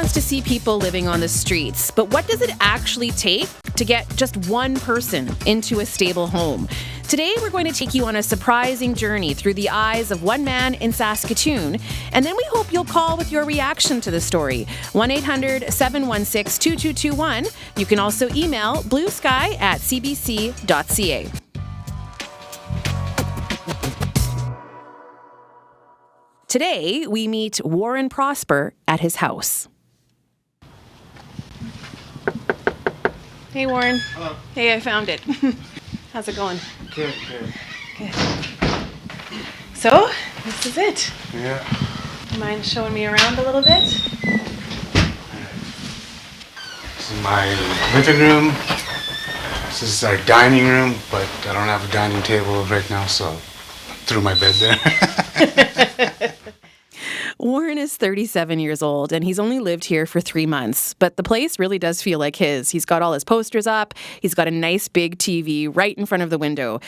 wants to see people living on the streets, but what does it actually take to get just one person into a stable home? Today, we're going to take you on a surprising journey through the eyes of one man in Saskatoon, and then we hope you'll call with your reaction to the story. 1-800-716-2221. You can also email bluesky@cbc.ca. Today, we meet Warren Prosper at his house. Hey, Warren. Hello. Hey, I found it. How's it going? Good. Good. So, this is it. Yeah. You mind showing me around a little bit? This is my living room. This is our dining room, but I don't have a dining table right now, so I threw my bed there. Warren is 37 years old, and he's only lived here for 3 months, but the place really does feel like his. He's got all his posters up. He's got a nice big TV right in front of the window.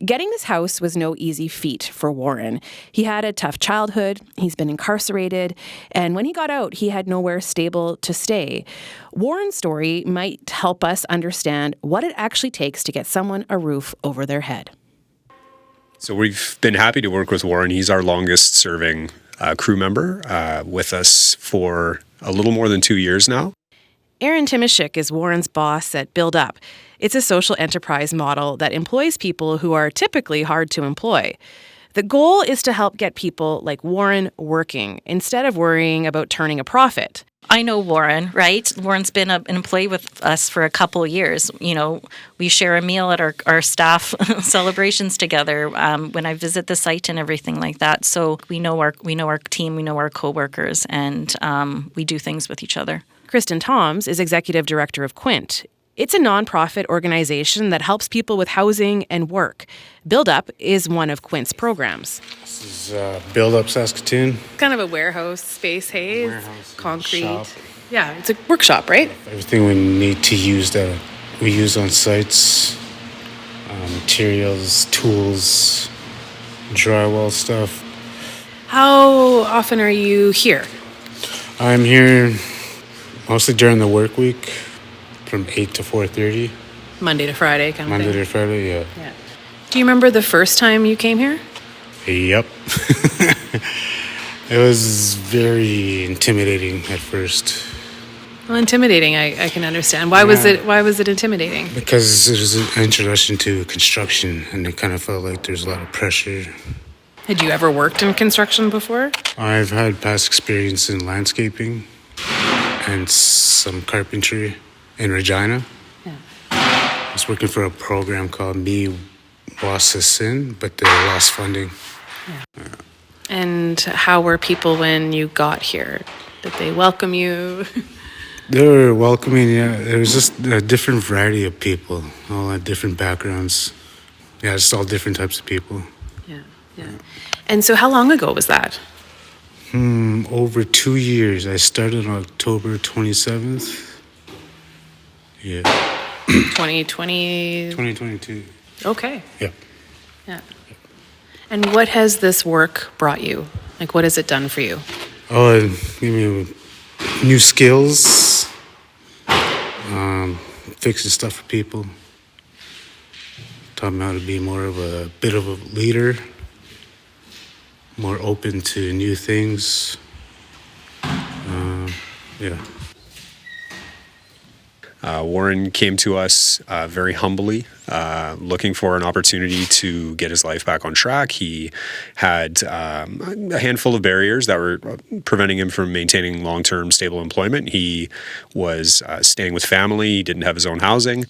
Getting this house was no easy feat for Warren. He had a tough childhood. He's been incarcerated, and when he got out, he had nowhere stable to stay. Warren's story might help us understand what it actually takes to get someone a roof over their head. So we've been happy to work with Warren. He's our longest serving crew member with us for a little more than 2 years now. Aaron Timashik is Warren's boss at Buildup. It's a social enterprise model that employs people who are typically hard to employ. The goal is to help get people like Warren working instead of worrying about turning a profit. I know Warren, right? Warren's been an employee with us for a couple of years. You know, we share a meal at our staff celebrations together when I visit the site and everything like that. So we know our team, we know our coworkers, and we do things with each other. Kristen Toms is executive director of Quint. It's a nonprofit organization that helps people with housing and work. Buildup is one of Quint's programs. This is Buildup Saskatoon. Kind of a warehouse space, hey? Warehouse, concrete. shop. Yeah, it's a workshop, right? Everything we need to use that we use on sites, materials, tools, drywall stuff. How often are you here? I'm here mostly during the work week, from 8 to 4:30. Monday to Friday kind of Monday thing? to Friday, yeah. Do you remember the first time you came here? Yep. It was very intimidating at first. Well, intimidating, I can understand. Why was it intimidating? Because it was an introduction to construction, and it kind of felt like there's a lot of pressure. Had you ever worked in construction before? I've had past experience in landscaping and some carpentry in Regina. Yeah. I was working for a program called Me Wasasin, but they lost funding. And how were people when you got here? Did they welcome you? They were welcoming, yeah. There was just a different variety of people, all had different backgrounds. Yeah, just all different types of people. Yeah. And so how long ago was that? Over 2 years. I started on October 27th. Yeah. 2020? 2022. Okay. Yeah. Yeah. And what has this work brought you? Like, what has it done for you? Oh, it gave me new skills, fixing stuff for people, taught me how to be more of a bit of a leader, more open to new things. Yeah. Warren came to us very humbly, looking for an opportunity to get his life back on track. He had a handful of barriers that were preventing him from maintaining long-term stable employment. He was staying with family. He didn't have his own housing.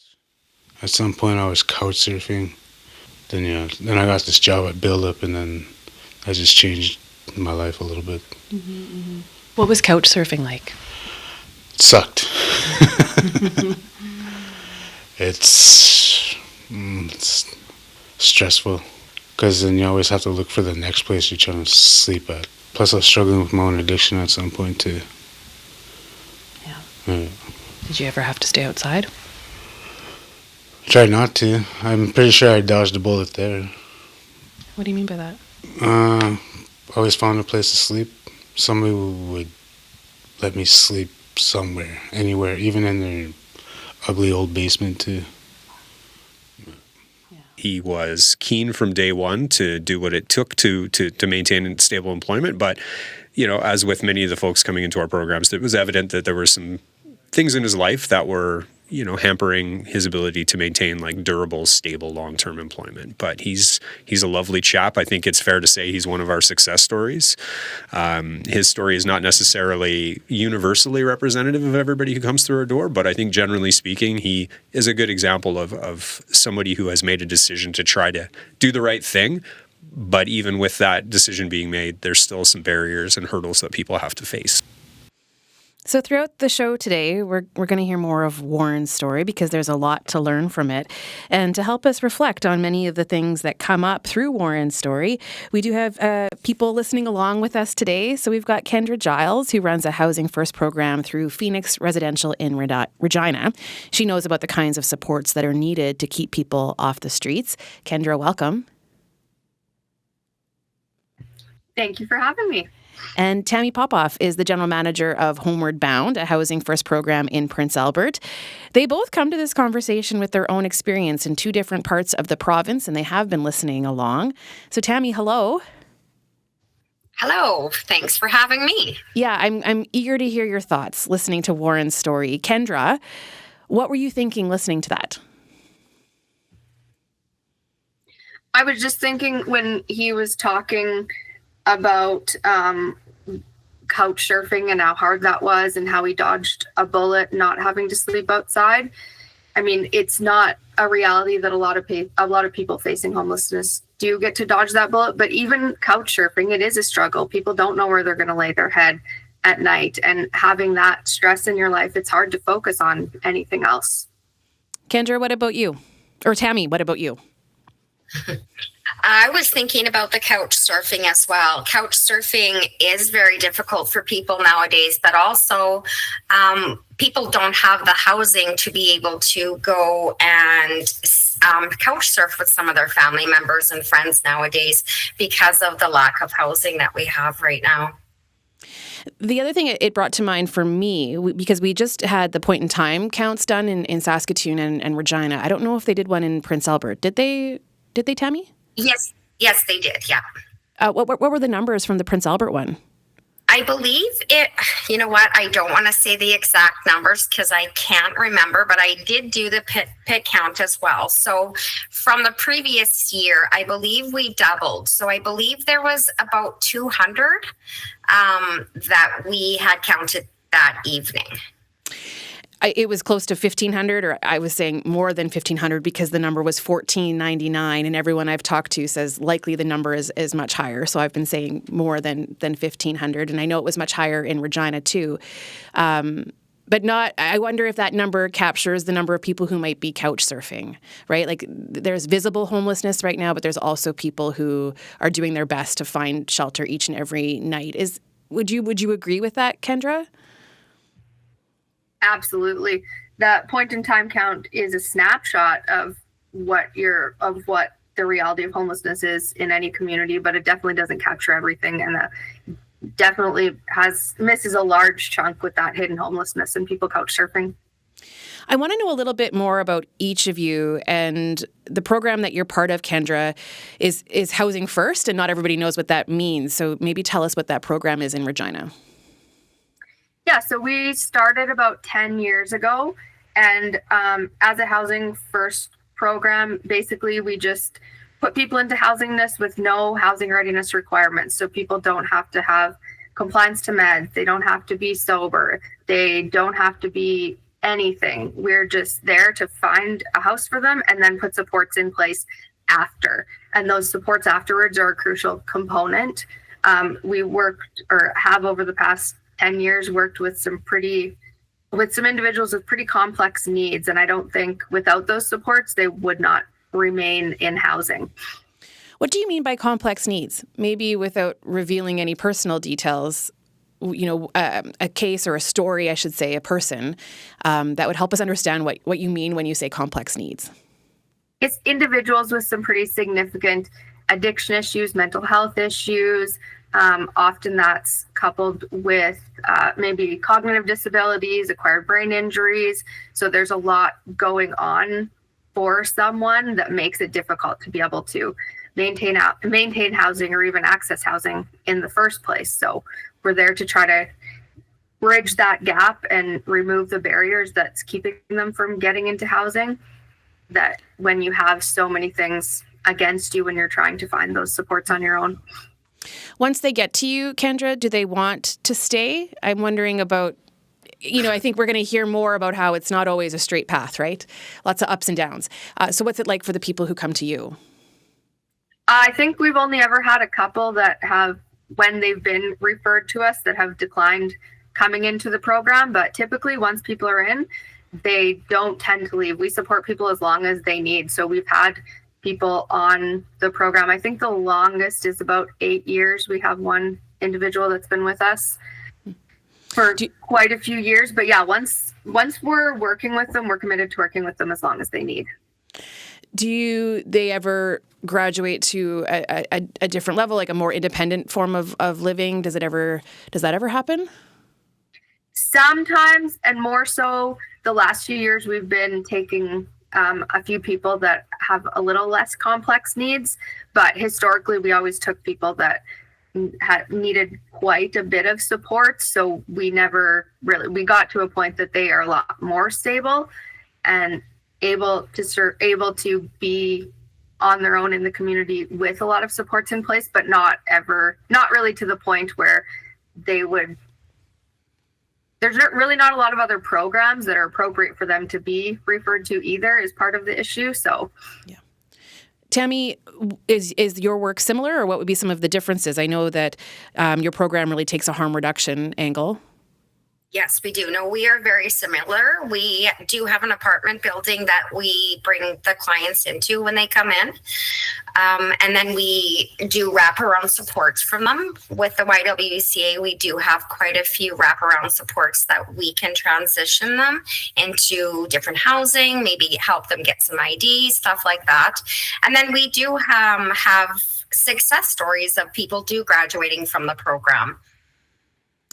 At some point, I was couch surfing. Then I got this job at Buildup, and then that just changed my life a little bit. What was couch surfing like? It sucked. It's stressful because then you always have to look for the next place you're trying to sleep at. Plus, I was struggling with my own addiction at some point too. Yeah. Did you ever have to stay outside? Tried not to. I'm pretty sure I dodged a bullet there. What do you mean by that? Always found a place to sleep. Somebody would let me sleep somewhere, anywhere, even in their ugly old basement too. He was keen from day one to do what it took to maintain stable employment. But, as with many of the folks coming into our programs, it was evident that there were some things in his life that were, hampering his ability to maintain like durable, stable, long-term employment. But he's a lovely chap. I think it's fair to say he's one of our success stories. His story is not necessarily universally representative of everybody who comes through our door, but I think generally speaking, he is a good example of somebody who has made a decision to try to do the right thing. But even with that decision being made, there's still some barriers and hurdles that people have to face. So throughout the show today, we're going to hear more of Warren's story because there's a lot to learn from it. And to help us reflect on many of the things that come up through Warren's story, we do have people listening along with us today. So we've got Kendra Giles, who runs a Housing First program through Phoenix Residential in Regina. She knows about the kinds of supports that are needed to keep people off the streets. Kendra, welcome. Thank you for having me. And Tammy Popoff is the general manager of Homeward Bound, a Housing First program in Prince Albert. They both come to this conversation with their own experience in two different parts of the province, and they have been listening along. So Tammy, hello. Hello. Thanks for having me. Yeah, I'm eager to hear your thoughts listening to Warren's story. Kendra, what were you thinking listening to that? I was just thinking when he was talking about couch surfing and how hard that was and how he dodged a bullet not having to sleep outside. I mean, it's not a reality that a lot of people facing homelessness do get to dodge that bullet, but even couch surfing, it is a struggle. People don't know where they're going to lay their head at night, and having that stress in your life, it's hard to focus on anything else. Kendra, what about you? Or Tammy, what about you? I was thinking about the couch surfing as well. Couch surfing is very difficult for people nowadays, but also people don't have the housing to be able to go and couch surf with some of their family members and friends nowadays because of the lack of housing that we have right now. The other thing it brought to mind for me, because we just had the point in time counts done in Saskatoon and Regina. I don't know if they did one in Prince Albert. Did they, Tammy? Yes, they did. Yeah. What were the numbers from the Prince Albert one? I believe it, you know what, I don't want to say the exact numbers because I can't remember, but I did do the pit count as well. So from the previous year, I believe we doubled. So I believe there was about 200 that we had counted that evening. It was close to 1,500, or I was saying more than 1,500 because the number was 1,499, and everyone I've talked to says likely the number is much higher. So I've been saying more than 1,500, and I know it was much higher in Regina too. But not, I wonder if that number captures the number of people who might be couch surfing, right? Like there's visible homelessness right now, but there's also people who are doing their best to find shelter each and every night. Would you agree with that, Kendra? Absolutely. That point in time count is a snapshot of what the reality of homelessness is in any community, but it definitely doesn't capture everything, and that definitely misses a large chunk with that hidden homelessness and people couch surfing. I want to know a little bit more about each of you, and the program that you're part of, Kendra, is Housing First, and not everybody knows what that means. So maybe tell us what that program is in Regina. Yeah, so we started about 10 years ago, and as a Housing First program, basically we just put people into housingness with no housing readiness requirements. So people don't have to have compliance to meds, they don't have to be sober, they don't have to be anything. We're just there to find a house for them and then put supports in place after. And those supports afterwards are a crucial component. We have over the past 10 years worked with some individuals with pretty complex needs. And I don't think without those supports, they would not remain in housing. What do you mean by complex needs? Maybe without revealing any personal details, a case or a story, I should say, a person, that would help us understand what you mean when you say complex needs. It's individuals with some pretty significant addiction issues, mental health issues, Often that's coupled with maybe cognitive disabilities, acquired brain injuries. So there's a lot going on for someone that makes it difficult to be able to maintain housing or even access housing in the first place. So we're there to try to bridge that gap and remove the barriers that's keeping them from getting into housing. That when you have so many things against you when you're trying to find those supports on your own. Once they get to you, Kendra, do they want to stay? I'm wondering about, I think we're going to hear more about how it's not always a straight path, right? Lots of ups and downs. So what's it like for the people who come to you? I think we've only ever had a couple that have, when they've been referred to us, that have declined coming into the program. But typically once people are in, they don't tend to leave. We support people as long as they need. So we've had people on the program. I think the longest is about 8 years. We have one individual that's been with us for quite a few years. But yeah, once we're working with them, we're committed to working with them as long as they need. Do they ever graduate to a different level, like a more independent form of living? Does that ever happen? Sometimes, and more so the last few years, we've been taking a few people that have a little less complex needs, but historically we always took people that had needed quite a bit of support. So we got to a point that they are a lot more stable and able to be on their own in the community with a lot of supports in place, but not really to the point where they would. There's really not a lot of other programs that are appropriate for them to be referred to either, is part of the issue. So, yeah. Tammy, is your work similar, or what would be some of the differences? I know that your program really takes a harm reduction angle. Yes, we do. No, we are very similar. We do have an apartment building that we bring the clients into when they come in. And then we do wraparound supports from them. With the YWCA, we do have quite a few wraparound supports that we can transition them into different housing, maybe help them get some ID, stuff like that. And then we do have success stories of people graduating from the program.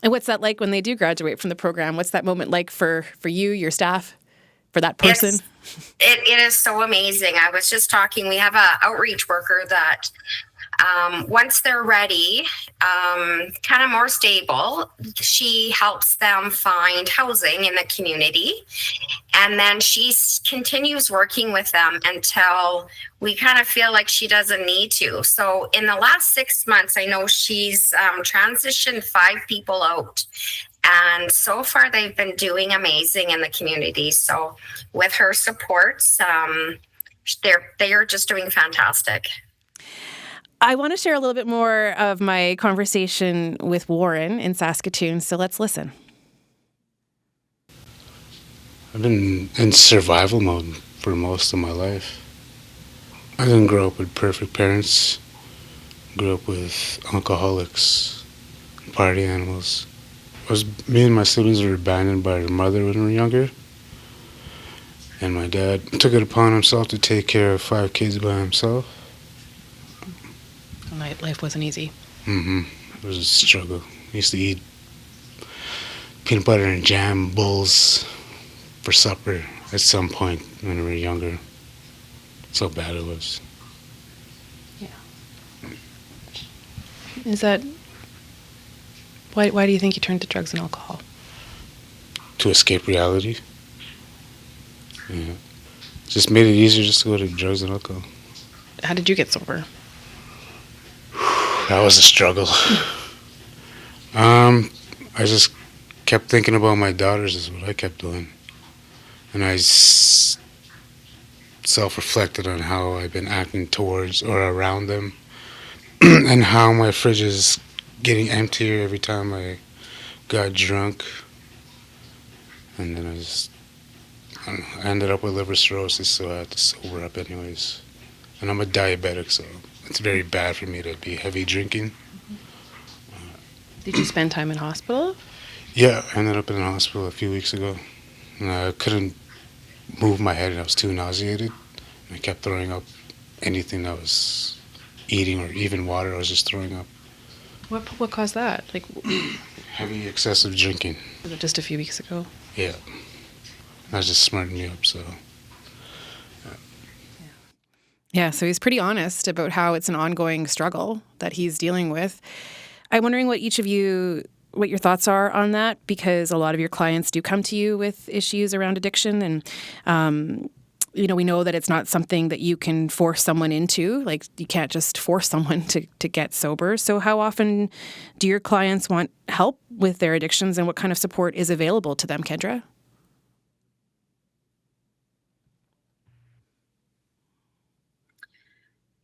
And what's that like when they do graduate from the program? What's that moment like for you, your staff, for that person? It is so amazing. I was just talking, we have an outreach worker that once they're ready, kind of more stable, she helps them find housing in the community. And then she continues working with them until we kind of feel like she doesn't need to. So in the last 6 months, I know she's transitioned 5 people out. And so far, they've been doing amazing in the community. So with her supports, they are just doing fantastic. I want to share a little bit more of my conversation with Warren in Saskatoon, so let's listen. I've been in survival mode for most of my life. I didn't grow up with perfect parents. Grew up with alcoholics, party animals. Me and my siblings were abandoned by their mother when we were younger. And my dad took it upon himself to take care of 5 kids by himself. Life wasn't easy. It was a struggle. I used to eat peanut butter and jam bowls for supper at some point when we were younger. So bad it was. Yeah. Is that... Why do you think you turned to drugs and alcohol? To escape reality. Yeah. Just made it easier just to go to drugs and alcohol. How did you get sober? That was a struggle. I just kept thinking about my daughters is what I kept doing. And I self-reflected on how I've been acting towards or around them and how my fridge is getting emptier every time I got drunk. And then I ended up with liver cirrhosis, so I had to sober up anyways. And I'm a diabetic, so it's very bad for me to be heavy drinking. Did you spend time in hospital? Yeah, I ended up in the hospital a few weeks ago. And I couldn't move my head, and I was too nauseated. And I kept throwing up anything that was eating or even water. I was just throwing up. What caused that? Like Heavy, excessive drinking. just a few weeks ago? Yeah. That just smartened me up, so. Yeah, so he's pretty honest about how it's an ongoing struggle that he's dealing with. I'm wondering what your thoughts are on that, because a lot of your clients do come to you with issues around addiction, and we know that it's not something that you can force someone into. Like, you can't just force someone to get sober. So how often do your clients want help with their addictions, and what kind of support is available to them, Kendra?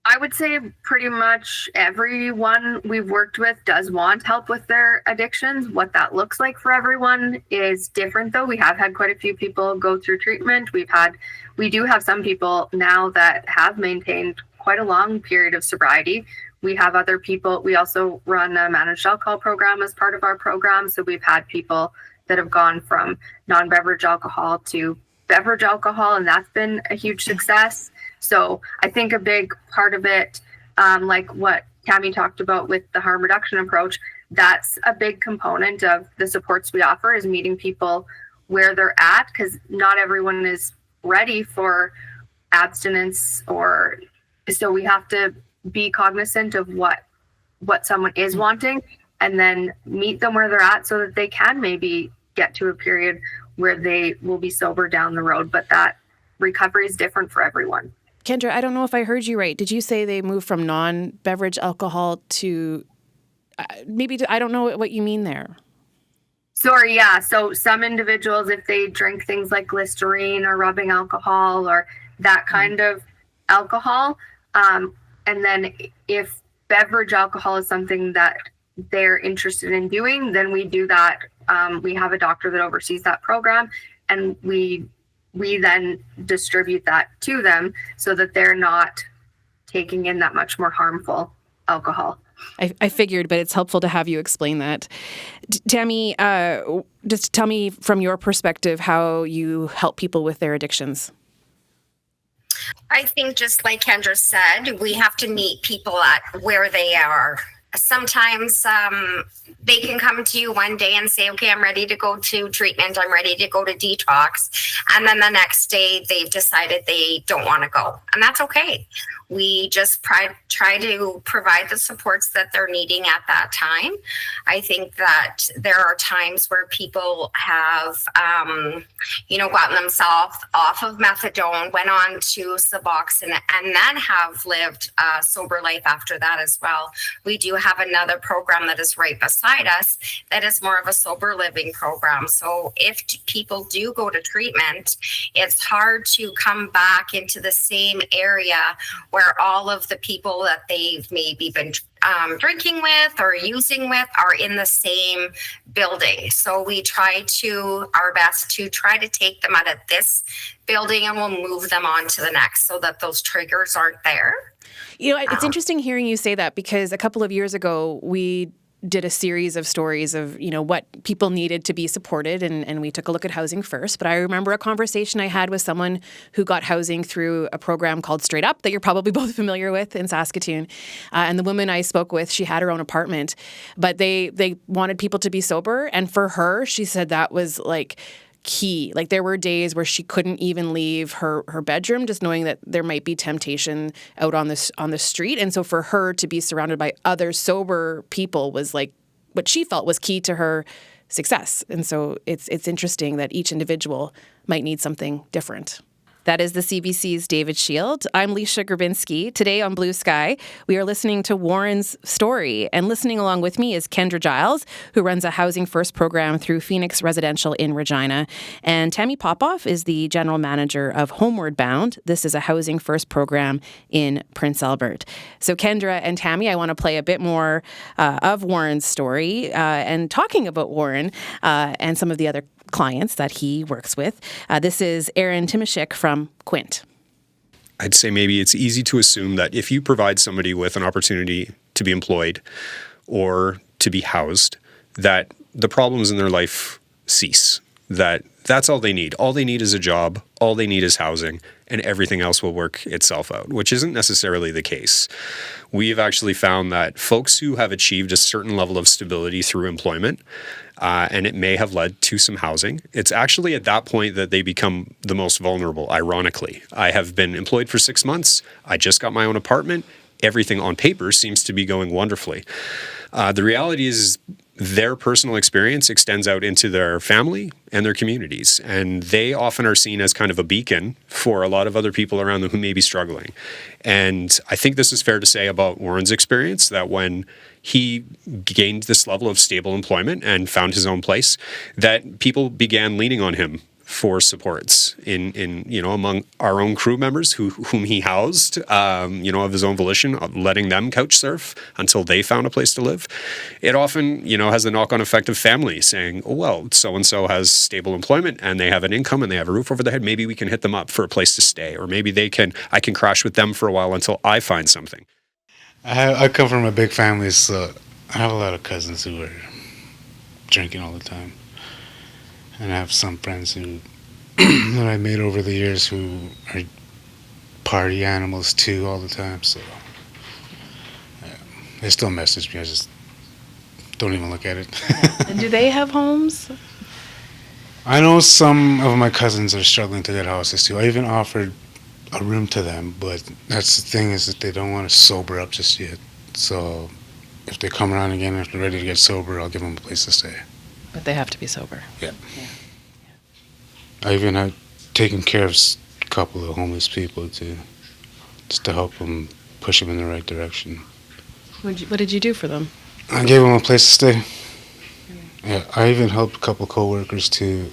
I would say pretty much everyone we've worked with does want help with their addictions. What that looks like for everyone is different, though. We have had quite a few people go through treatment. We do have some people now that have maintained quite a long period of sobriety. We have other people. We also run a managed alcohol program as part of our program. So we've had people that have gone from non-beverage alcohol to beverage alcohol, and that's been a huge success. So I think a big part of it, like what Tammy talked about with the harm reduction approach, that's a big component of the supports we offer, is meeting people where they're at, because not everyone is ready for abstinence, or so we have to be cognizant of what someone is wanting, and then meet them where they're at so that they can maybe get to a period where they will be sober down the road. But that recovery is different for everyone. Kendra, I don't know if I heard you right. Did you say they moved from non-beverage alcohol to I don't know what you mean there. Sorry, yeah. So some individuals, if they drink things like Listerine or rubbing alcohol or that kind of alcohol, and then if beverage alcohol is something that they're interested in doing, then we do that. We have a doctor that oversees that program, and we then distribute that to them so that they're not taking in that much more harmful alcohol. I figured, but it's helpful to have you explain that. Tammy, just tell me from your perspective how you help people with their addictions. I think just like Kendra said, we have to meet people at where they are. Sometimes they can come to you one day and say, okay, I'm ready to go to treatment. I'm ready to go to detox. And then the next day they've decided they don't want to go. And that's okay. We just try to provide the supports that they're needing at that time. I think that there are times where people have, gotten themselves off of methadone, went on to Suboxone, and then have lived a sober life after that as well. We do have another program that is right beside us that is more of a sober living program. So if people do go to treatment, it's hard to come back into the same area where all of the people that they've maybe been drinking with or using with are in the same building. So we try our best to try to take them out of this building, and we'll move them on to the next so that those triggers aren't there. It's interesting hearing you say that, because a couple of years ago we did a series of stories of, what people needed to be supported, and we took a look at housing first. But I remember a conversation I had with someone who got housing through a program called Straight Up that you're probably both familiar with in Saskatoon. And the woman I spoke with, she had her own apartment, but they wanted people to be sober. And for her, she said that was like key. Like, there were days where she couldn't even leave her bedroom, just knowing that there might be temptation out on the street. And so for her to be surrounded by other sober people was like what she felt was key to her success. And so it's interesting that each individual might need something different. That is the CBC's David Shield. I'm Leisha Grabinski. Today on Blue Sky, we are listening to Warren's story. And listening along with me is Kendra Giles, who runs a Housing First program through Phoenix Residential in Regina. And Tammy Popoff is the general manager of Homeward Bound. This is a Housing First program in Prince Albert. So Kendra and Tammy, I want to play a bit more of Warren's story and talking about Warren and some of the other clients that he works with. This is Aaron Timashik from Quint. I'd say maybe it's easy to assume that if you provide somebody with an opportunity to be employed or to be housed, that the problems in their life cease, that That's all they need. All they need is a job. All they need is housing, and everything else will work itself out, which isn't necessarily the case. We've actually found that folks who have achieved a certain level of stability through employment, and it may have led to some housing, it's actually at that point that they become the most vulnerable, ironically. I have been employed for 6 months. I just got my own apartment. Everything on paper seems to be going wonderfully. The reality is their personal experience extends out into their family and their communities, and they often are seen as kind of a beacon for a lot of other people around them who may be struggling. And I think this is fair to say about Warren's experience, that when he gained this level of stable employment and found his own place, that people began leaning on him for supports in among our own crew members whom he housed, of his own volition, of letting them couch surf until they found a place to live. It often, has the knock-on effect of family saying, oh, well, so-and-so has stable employment and they have an income and they have a roof over their head. Maybe we can hit them up for a place to stay, or maybe I can crash with them for a while until I find something. I come from a big family, so I have a lot of cousins who are drinking all the time. And I have some friends who that I made over the years who are party animals too all the time. So they still message me. I just don't even look at it. And do they have homes? I know some of my cousins are struggling to get houses too. I even offered a room to them, but that's the thing, is that they don't want to sober up just yet. So if they come around again, if they're ready to get sober, I'll give them a place to stay. But they have to be sober. Yeah. I even have taken care of a couple of homeless people just to help them, push them in the right direction. What did you do for them? I gave them a place to stay. Yeah, I even helped a couple co-workers too,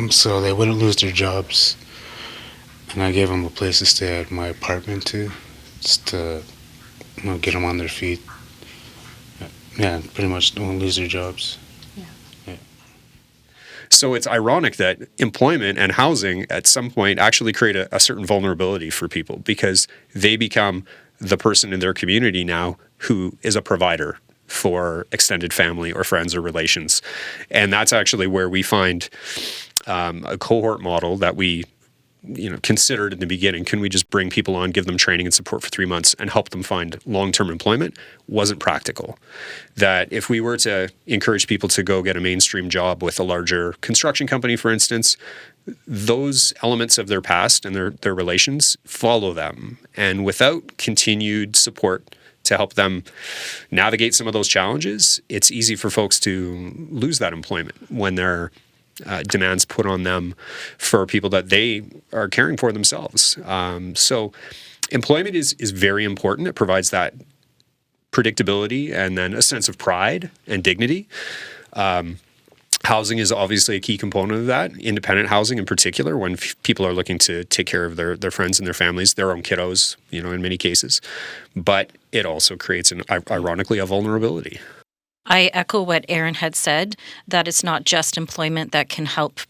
so they wouldn't lose their jobs. And I gave them a place to stay at my apartment too, just to get them on their feet. Yeah, pretty much don't lose their jobs. So it's ironic that employment and housing at some point actually create a certain vulnerability for people, because they become the person in their community now who is a provider for extended family or friends or relations. And that's actually where we find a cohort model that we considered in the beginning. Can we just bring people on, give them training and support for 3 months and help them find long-term employment? Wasn't practical. That if we were to encourage people to go get a mainstream job with a larger construction company, for instance, those elements of their past and their relations follow them. And without continued support to help them navigate some of those challenges, it's easy for folks to lose that employment when they're demands put on them for people that they are caring for themselves. So employment is very important. It provides that predictability and then a sense of pride and dignity. Housing is obviously a key component of that, independent housing in particular, when people are looking to take care of their friends and their families, their own kiddos, in many cases. But it also creates, ironically, a vulnerability. I echo what Aaron had said, that it's not just employment that can help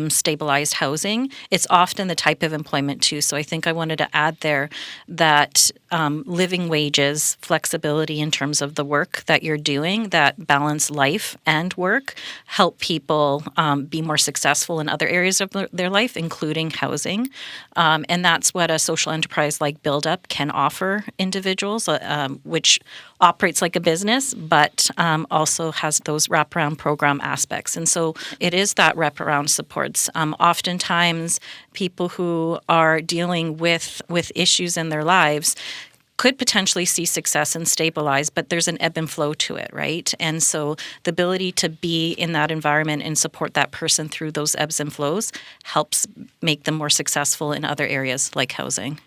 stabilized housing. It's often the type of employment too. So I think I wanted to add there that living wages, flexibility in terms of the work that you're doing, that balance life and work, help people be more successful in other areas of their life, including housing. And that's what a social enterprise like Buildup can offer individuals, which operates like a business, but also has those wraparound program aspects. And so it is that wraparound supports. Oftentimes, people who are dealing with issues in their lives could potentially see success and stabilize, but there's an ebb and flow to it, right? And so the ability to be in that environment and support that person through those ebbs and flows helps make them more successful in other areas like housing.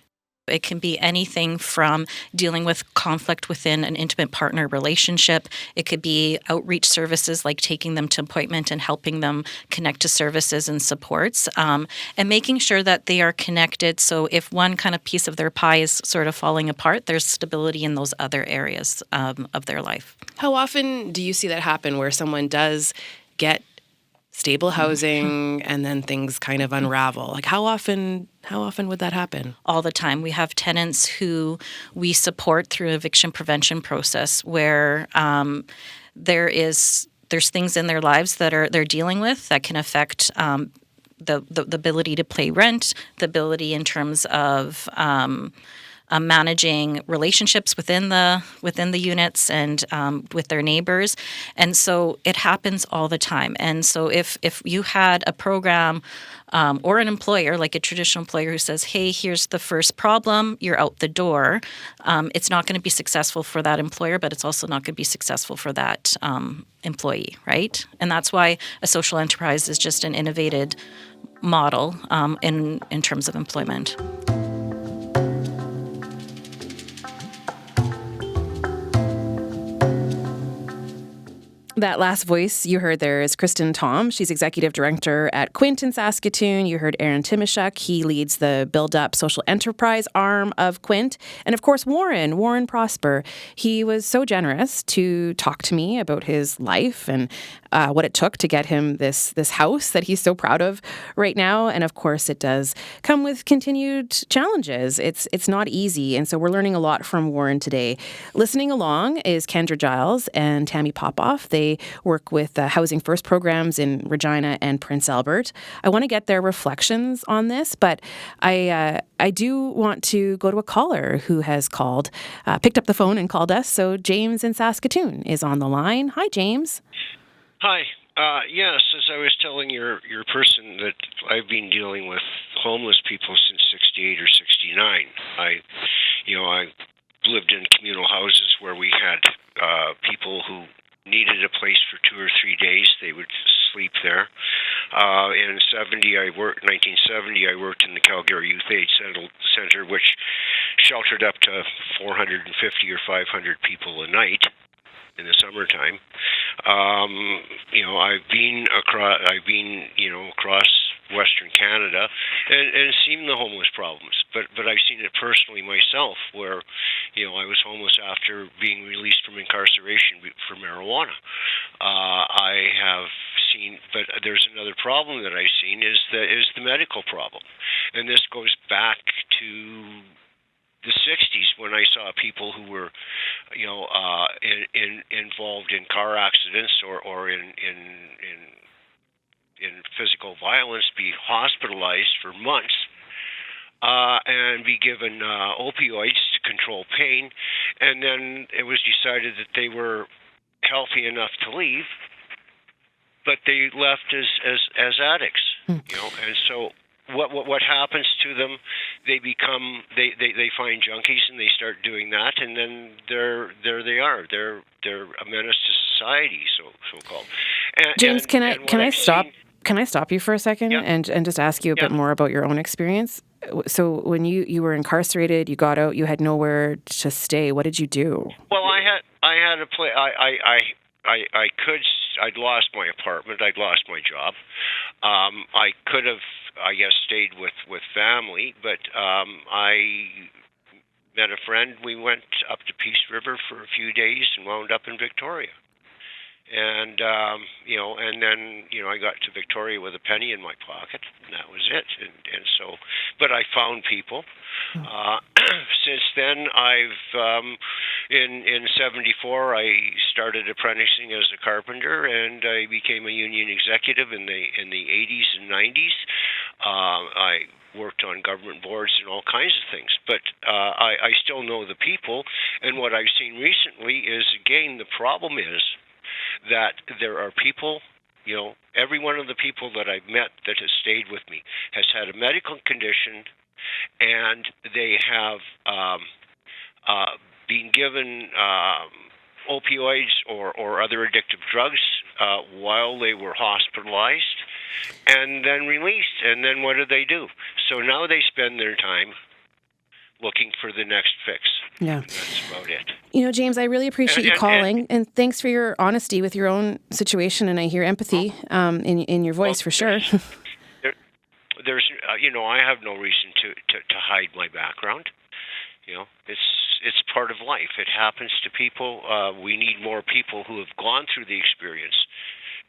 It can be anything from dealing with conflict within an intimate partner relationship. It could be outreach services like taking them to appointment and helping them connect to services and supports, and making sure that they are connected. So if one kind of piece of their pie is sort of falling apart, there's stability in those other areas of their life. How often do you see that happen where someone does get stable housing and then things kind of unravel? Like how often would that happen? All the time. We have tenants who we support through eviction prevention process where there's things in their lives that they're dealing with that can affect the ability to pay rent, the ability in terms of managing relationships within the units and with their neighbors. And so it happens all the time. And so if you had a program or an employer, like a traditional employer who says, hey, here's the first problem, you're out the door, it's not going to be successful for that employer, but it's also not going to be successful for that employee, right? And that's why a social enterprise is just an innovated model in terms of employment. That last voice you heard there is Kristen Tom. She's executive director at Quint in Saskatoon. You heard Aaron Timoshuk. He leads the buildup social enterprise arm of Quint. And of course, Warren Prosper. He was so generous to talk to me about his life and what it took to get him this house that he's so proud of right now. And of course, it does come with continued challenges. It's not easy. And so we're learning a lot from Warren today. Listening along is Kendra Giles and Tammy Popoff. They work with Housing First programs in Regina and Prince Albert. I want to get their reflections on this, but I do want to go to a caller who has called, picked up the phone and called us. So James in Saskatoon is on the line. Hi, James. Hi. Yes, as I was telling your person that I've been dealing with homeless people since 68 or 69. I lived in communal houses where we had people who needed a place for 2 or 3 days. They would sleep there. In 1970, I worked in the Calgary Youth Aid Center, which sheltered up to 450 or 500 people a night in the summertime. I've been across Western Canada and seen the homeless problems, but I've seen it personally myself, where I was homeless after being released from incarceration for marijuana. I have seen, but there's another problem that I've seen is the medical problem, and this goes back to the 60s when I saw people who were, involved in car accidents or in physical violence, be hospitalized for months and be given opioids to control pain, and then it was decided that they were healthy enough to leave, but they left as addicts, and so. What happens to them? They become they find junkies and they start doing that, and then there they are. They're a menace to society, so called. James, can I stop? Can I stop you for a second and just ask you a bit more about your own experience? So when you were incarcerated, you got out, you had nowhere to stay. What did you do? Well, I had a place. I'd lost my apartment. I'd lost my job. I could have, I guess, stayed with family, but I met a friend. We went up to Peace River for a few days and wound up in Victoria. And, and then, I got to Victoria with a penny in my pocket, and that was it. And so, but I found people. Since then, I've, in 74, I started apprenticing as a carpenter, and I became a union executive in the 80s and 90s. I worked on government boards and all kinds of things, but I still know the people. And what I've seen recently is, again, the problem is that there are people, every one of the people that I've met that has stayed with me has had a medical condition, and they have been given opioids or other addictive drugs while they were hospitalized, and then released. And then what do? So now they spend their time looking for the next fix. Yeah. And that's about it. James, I really appreciate you calling, and thanks for your honesty with your own situation, and I hear empathy in your voice, for sure. There's I have no reason to hide my background. It's part of life. It happens to people. We need more people who have gone through the experience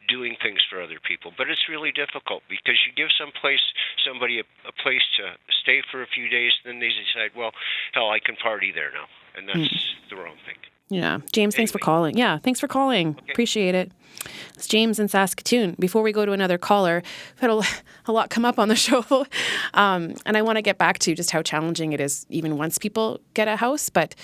doing things for other people. But it's really difficult because you give somebody a place to stay for a few days, then they decide, well, hell, I can party there now. And that's the wrong thing. Yeah. James, thanks for Anyway. calling. Yeah, thanks for calling. Okay. Appreciate it. It's James in Saskatoon. Before we go to another caller, we've had a lot come up on the show. And I want to get back to just how challenging it is even once people get a house. But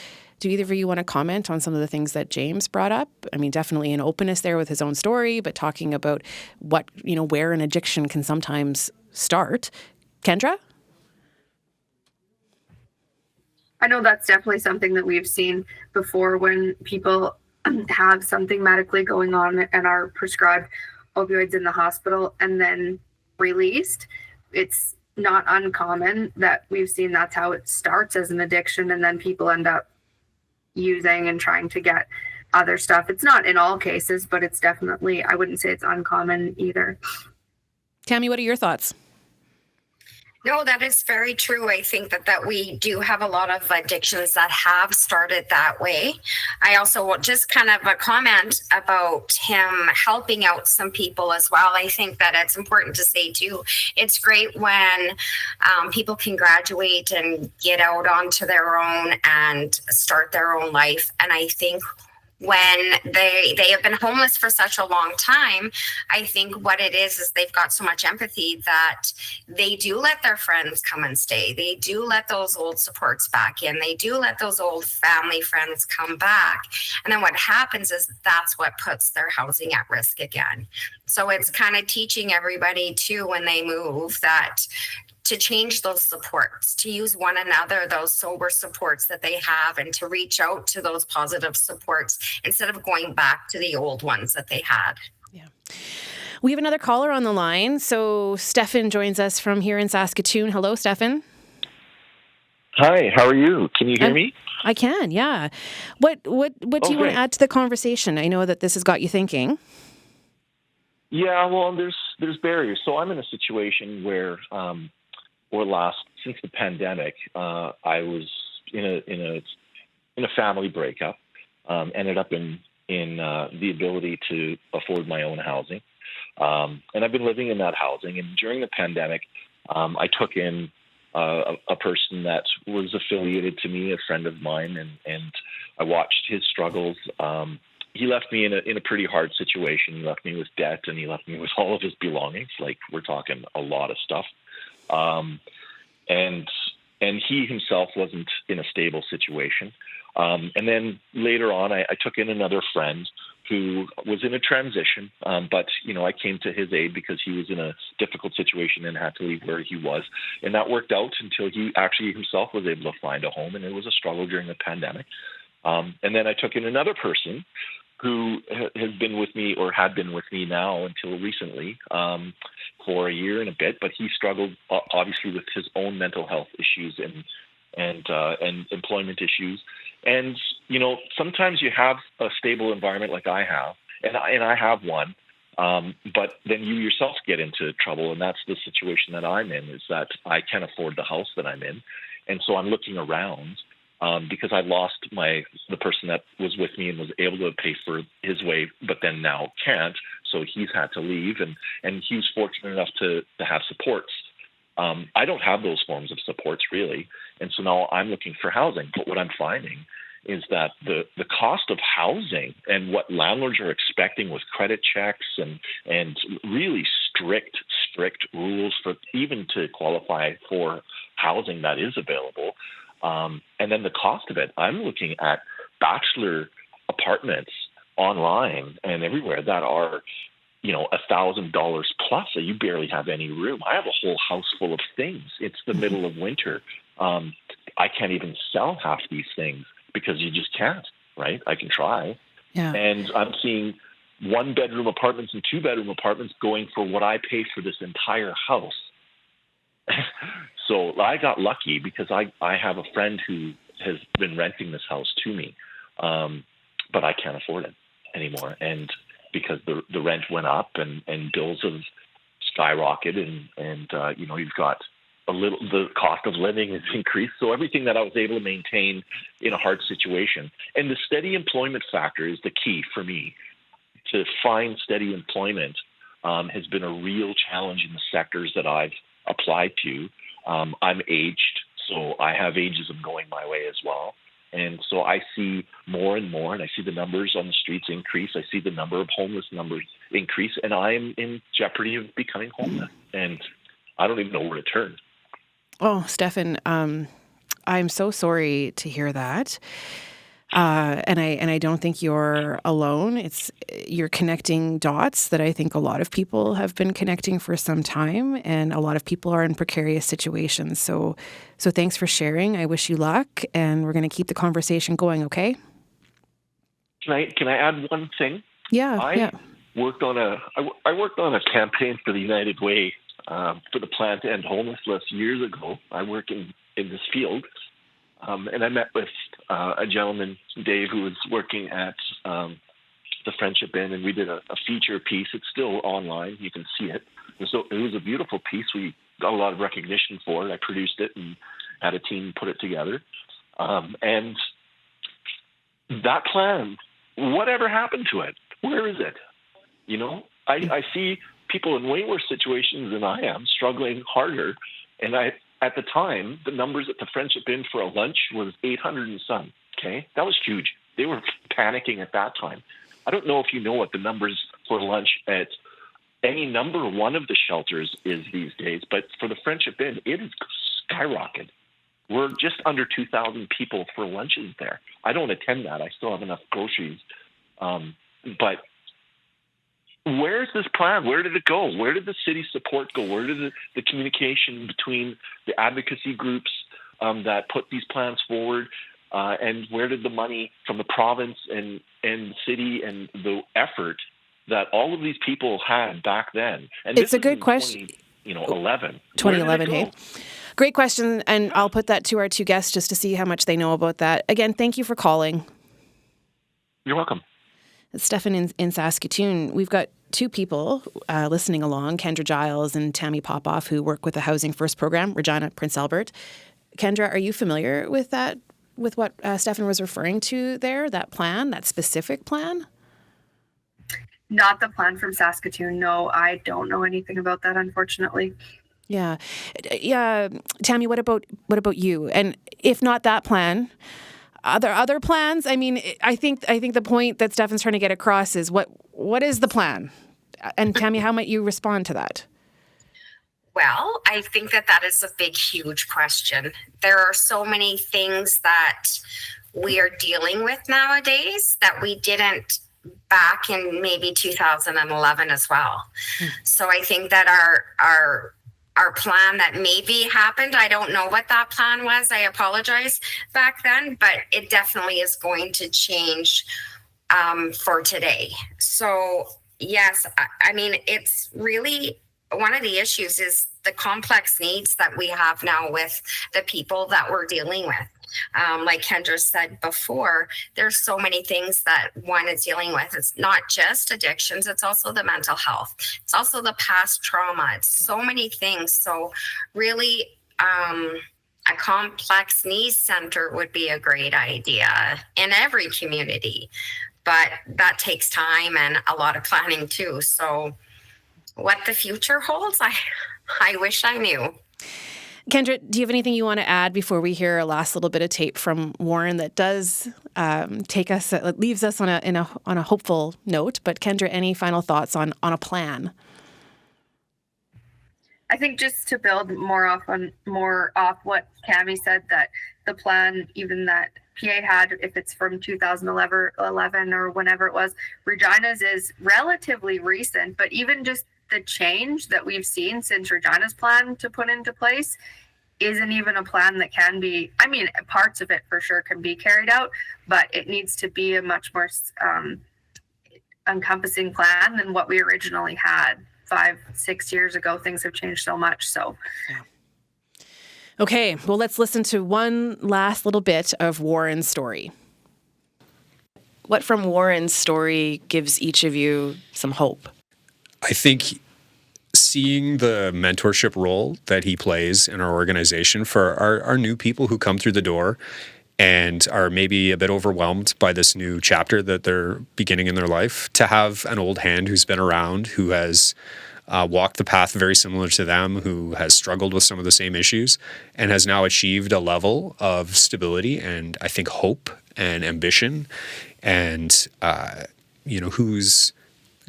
do either of you want to comment on some of the things that James brought up? I mean, definitely an openness there with his own story, but talking about what, where an addiction can sometimes start. Kendra? I know that's definitely something that we've seen before when people have something medically going on and are prescribed opioids in the hospital and then released. It's not uncommon that we've seen that's how it starts as an addiction, and then people end up using and trying to get other stuff. It's not in all cases, but it's definitely, I wouldn't say it's uncommon either. Tammy, what are your thoughts? No, that is very true. I think that we do have a lot of addictions that have started that way. I also just kind of a comment about him helping out some people as well. I think that it's important to say too, it's great when people can graduate and get out onto their own and start their own life. And I think when they have been homeless for such a long time, I think what it is they've got so much empathy that they do let their friends come and stay. They do let those old supports back in. They do let those old family friends come back. And then what happens is that's what puts their housing at risk again. So it's kind of teaching everybody too when they move that to change those supports, to use one another, those sober supports that they have, and to reach out to those positive supports instead of going back to the old ones that they had. Yeah. We have another caller on the line. So Stefan joins us from here in Saskatoon. Hello, Stefan. Hi, how are you? Can you hear me? I can, yeah. What do you want to add to the conversation? I know that this has got you thinking. Yeah, well, there's barriers. So I'm in a situation where since the pandemic, I was in a family breakup, ended up in the ability to afford my own housing, and I've been living in that housing. And during the pandemic, I took in a person that was affiliated to me, a friend of mine, and I watched his struggles. He left me in a pretty hard situation. He left me with debt, and he left me with all of his belongings. Like, we're talking a lot of stuff. And he himself wasn't in a stable situation. And then later on, I took in another friend who was in a transition, but I came to his aid because he was in a difficult situation and had to leave where he was. And that worked out until he actually himself was able to find a home, and it was a struggle during the pandemic. And then I took in another person who has been with me, or had been with me now until recently, for a year and a bit. But he struggled obviously with his own mental health issues and employment issues. And sometimes you have a stable environment like I have, and I have one. But then you yourself get into trouble, and that's the situation that I'm in. Is that I can't afford the house that I'm in, and so I'm looking around. Because I lost the person that was with me and was able to pay for his way, but then now can't. So he's had to leave, and he's fortunate enough to have supports. I don't have those forms of supports really, and so now I'm looking for housing. But what I'm finding is that the cost of housing and what landlords are expecting with credit checks and really strict rules for even to qualify for housing that is available. And then the cost of it, I'm looking at bachelor apartments online and everywhere that are, $1,000 plus. So you barely have any room. I have a whole house full of things. It's the middle of winter. I can't even sell half these things because you just can't, right? I can try. Yeah. And I'm seeing 1-bedroom apartments and 2-bedroom apartments going for what I pay for this entire house. So I got lucky because I have a friend who has been renting this house to me, but I can't afford it anymore. And because the rent went up and bills have skyrocketed and you've got the cost of living has increased. So everything that I was able to maintain in a hard situation, and the steady employment factor is the key for me. To find steady employment has been a real challenge in the sectors that I've applied to. I'm aged, so I have ageism going my way as well. And so I see more and more, and I see the numbers on the streets increase. I see the number of homeless numbers increase, and I am in jeopardy of becoming homeless. And I don't even know where to turn. Oh, Stefan, I'm so sorry to hear that. And I don't think you're alone. You're connecting dots that I think a lot of people have been connecting for some time, and a lot of people are in precarious situations. So thanks for sharing. I wish you luck, and we're going to keep the conversation going. Okay? Can I add one thing? Yeah. I worked on a campaign for the United Way for the plan to end homelessness years ago. I work in this field. And I met with a gentleman, Dave, who was working at the Friendship Inn, and we did a feature piece. It's still online. You can see it. So it was a beautiful piece. We got a lot of recognition for it. I produced it and had a team put it together. And that plan, whatever happened to it? Where is it? You know, I see people in way worse situations than I am, struggling harder. And at the time, the numbers at the Friendship Inn for a lunch was 800 and some. Okay, that was huge. They were panicking at that time. I don't know if you know what the numbers for lunch at any number one of the shelters is these days, but for the Friendship Inn, it is skyrocketed. We're just under 2,000 people for lunches there. I don't attend that. I still have enough groceries. But where's this plan? Where did it go? Where did the city support go? Where did the communication between the advocacy groups that put these plans forward, and where did the money from the province and the city and the effort that all of these people had back then? And it's a good question. 2011. 2011, hey? Great question, and I'll put that to our two guests just to see how much they know about that. Again, thank you for calling. You're welcome. It's Stefan in Saskatoon. We've got two people listening along, Kendra Giles and Tammy Popoff, who work with the Housing First program, Regina, Prince Albert. Kendra, are you familiar with that, with what Stefan was referring to there, that plan, that specific plan? Not the plan from Saskatoon. No, I don't know anything about that, unfortunately. Yeah. Tammy, what about you? And if not that plan, are there other plans? I mean, I think the point that Stefan's trying to get across is what is the plan? And Tammy, how might you respond to that? Well, I think that is a big, huge question. There are so many things that we are dealing with nowadays that we didn't back in maybe 2011 as well. So I think that our plan that maybe happened, I don't know what that plan was. I apologize back then, but it definitely is going to change for today. So yes, I mean, it's really one of the issues is the complex needs that we have now with the people that we're dealing with. Like Kendra said before, there's so many things that one is dealing with. It's not just addictions, it's also the mental health. It's also the past trauma. It's so many things. So really, a complex needs center would be a great idea in every community, but that takes time and a lot of planning too. So what the future holds, I wish I knew. Kendra, do you have anything you want to add before we hear a last little bit of tape from Warren that does leaves us on a hopeful note? But Kendra, any final thoughts on a plan? I think just to build more off what Cami said, that the plan, even that PA had, if it's from 2011 or whenever it was, Regina's is relatively recent, but even just the change that we've seen since Regina's plan to put into place isn't even a plan that can be, I mean, parts of it for sure can be carried out, but it needs to be a much more encompassing plan than what we originally had 5-6 years ago. Things have changed so much. So yeah. Okay, well, let's listen to one last little bit of Warren's story. What from Warren's story gives each of you some hope? I think seeing the mentorship role that he plays in our organization for our new people who come through the door and are maybe a bit overwhelmed by this new chapter that they're beginning in their life, to have an old hand who's been around, who has walked the path very similar to them, who has struggled with some of the same issues and has now achieved a level of stability and I think hope and ambition, and whose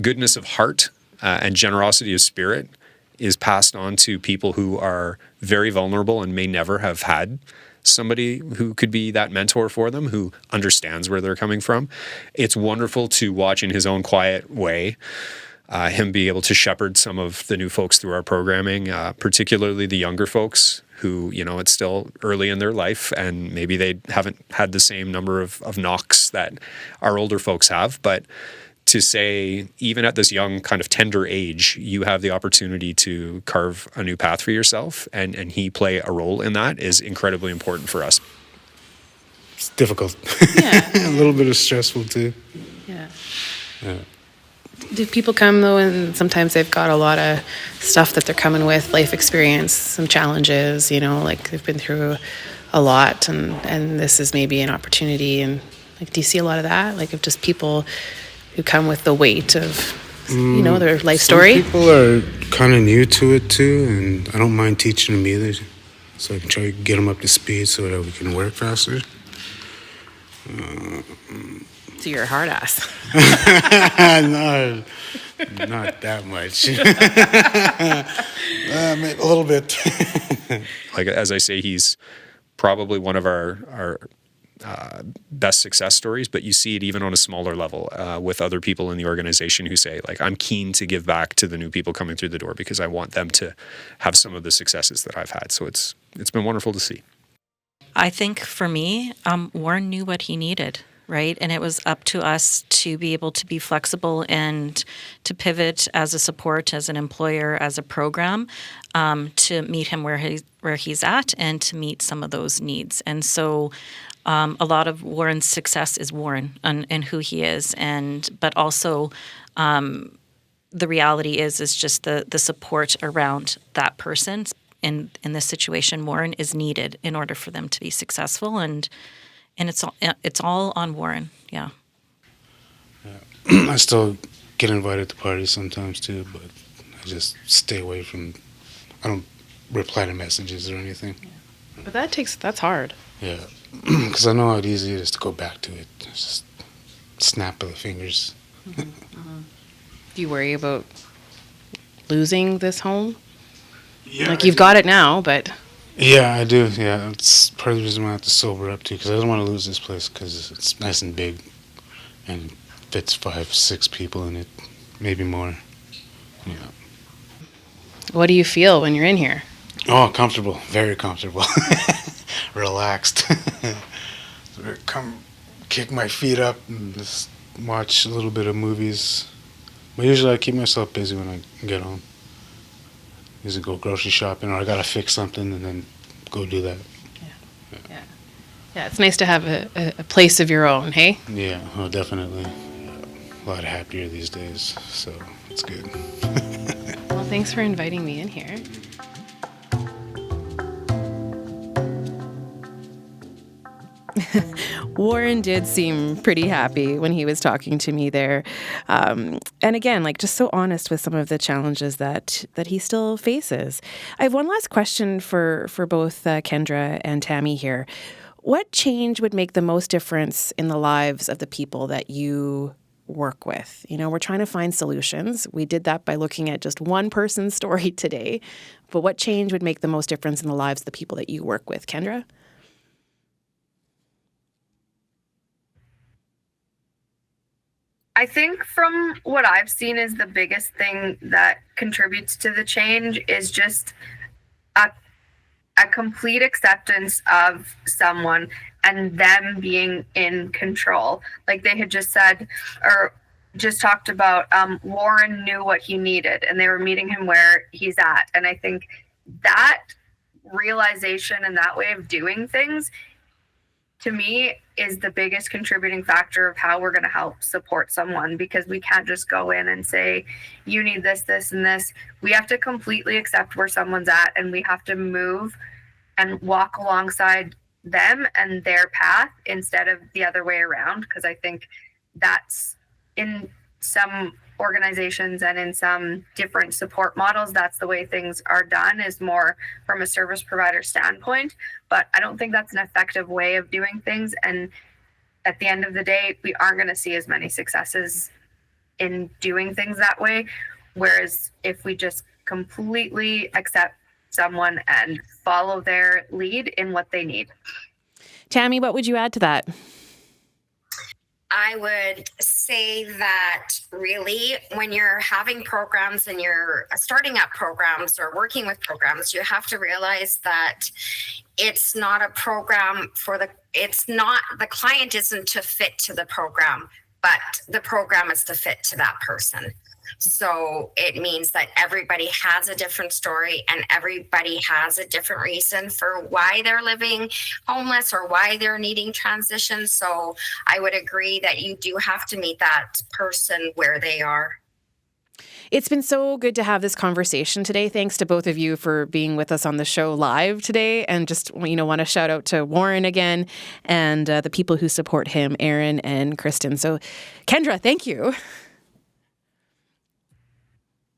goodness of heart and generosity of spirit is passed on to people who are very vulnerable and may never have had somebody who could be that mentor for them, who understands where they're coming from. It's wonderful to watch in his own quiet way him be able to shepherd some of the new folks through our programming, particularly the younger folks who, it's still early in their life and maybe they haven't had the same number of knocks that our older folks have. But to say, even at this young kind of tender age, you have the opportunity to carve a new path for yourself and he play a role in that is incredibly important for us. It's difficult. Yeah. A little bit of stressful too. Yeah. Yeah. Do people come, though, and sometimes they've got a lot of stuff that they're coming with, life experience, some challenges, like they've been through a lot, and this is maybe an opportunity. And, do you see a lot of that? Like, of just people who come with the weight of, their life story? Some people are kind of new to it, too, and I don't mind teaching them either. So I can try to get them up to speed so that we can work faster. So you're a hard ass. No, not that much. Maybe a little bit. Like, as I say, he's probably one of our best success stories, but you see it even on a smaller level with other people in the organization who say, like, I'm keen to give back to the new people coming through the door because I want them to have some of the successes that I've had. So it's been wonderful to see. I think for me, Warren knew what he needed, right? And it was up to us to be able to be flexible and to pivot as a support, as an employer, as a program, to meet him where he's at and to meet some of those needs. And so a lot of Warren's success is Warren and who he is, but also the reality is just the support around that person. In this situation, Warren is needed in order for them to be successful, and it's all on Warren. Yeah. I still get invited to parties sometimes too, but I just stay away from. I don't reply to messages or anything. Yeah. But that's hard. Yeah, because I know how easy it is to go back to it. It's just snap of the fingers. Mm-hmm. Mm-hmm. Do you worry about losing this home? Yeah, like you've got it now, but... Yeah, I do. Yeah, it's part of the reason why I have to sober up too, because I don't want to lose this place because it's nice and big and fits 5-6 people in it, maybe more. Yeah. What do you feel when you're in here? Oh, comfortable. Very comfortable. Relaxed. Come kick my feet up and just watch a little bit of movies. But usually I keep myself busy when I get home. Usually go grocery shopping, or I gotta fix something and then go do that. Yeah, it's nice to have a place of your own, hey? Yeah, oh, definitely. Yeah, a lot happier these days, so it's good. Well, thanks for inviting me in here. Warren did seem pretty happy when he was talking to me there. And again, just so honest with some of the challenges that he still faces. I have one last question for both Kendra and Tammy here. What change would make the most difference in the lives of the people that you work with? We're trying to find solutions. We did that by looking at just one person's story today. But what change would make the most difference in the lives of the people that you work with? Kendra? I think from what I've seen is the biggest thing that contributes to the change is just a complete acceptance of someone and them being in control. Like they had just said, or just talked about, Warren knew what he needed and they were meeting him where he's at. And I think that realization and that way of doing things, to me, is the biggest contributing factor of how we're going to help support someone, because we can't just go in and say, you need this, this, and this. We have to completely accept where someone's at, and we have to move and walk alongside them and their path instead of the other way around, because I think that's in some organizations and in some different support models, that's the way things are done, is more from a service provider standpoint. But I don't think that's an effective way of doing things. And at the end of the day, we aren't going to see as many successes in doing things that way. Whereas if we just completely accept someone and follow their lead in what they need. Tammy, what would you add to that? I would say that really when you're having programs and you're starting up programs or working with programs, you have to realize that it's not a program the client isn't to fit to the program, but the program is to fit to that person. So it means that everybody has a different story and everybody has a different reason for why they're living homeless or why they're needing transition. So I would agree that you do have to meet that person where they are. It's been so good to have this conversation today. Thanks to both of you for being with us on the show live today. And just, want to shout out to Warren again and the people who support him, Aaron and Kristen. So Kendra, thank you.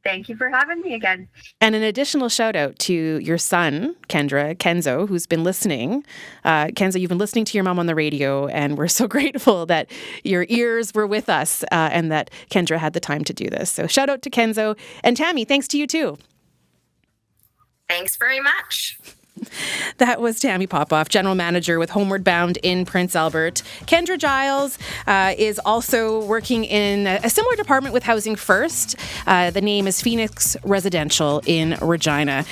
Thank you for having me again. And an additional shout out to your son, Kenzo, who's been listening. Kenzo, you've been listening to your mom on the radio, and we're so grateful that your ears were with us and that Kendra had the time to do this. So shout out to Kenzo. And Tammy, thanks to you too. Thanks very much. That was Tammy Popoff, General Manager with Homeward Bound in Prince Albert. Kendra Giles is also working in a similar department with Housing First. The name is Phoenix Residential in Regina.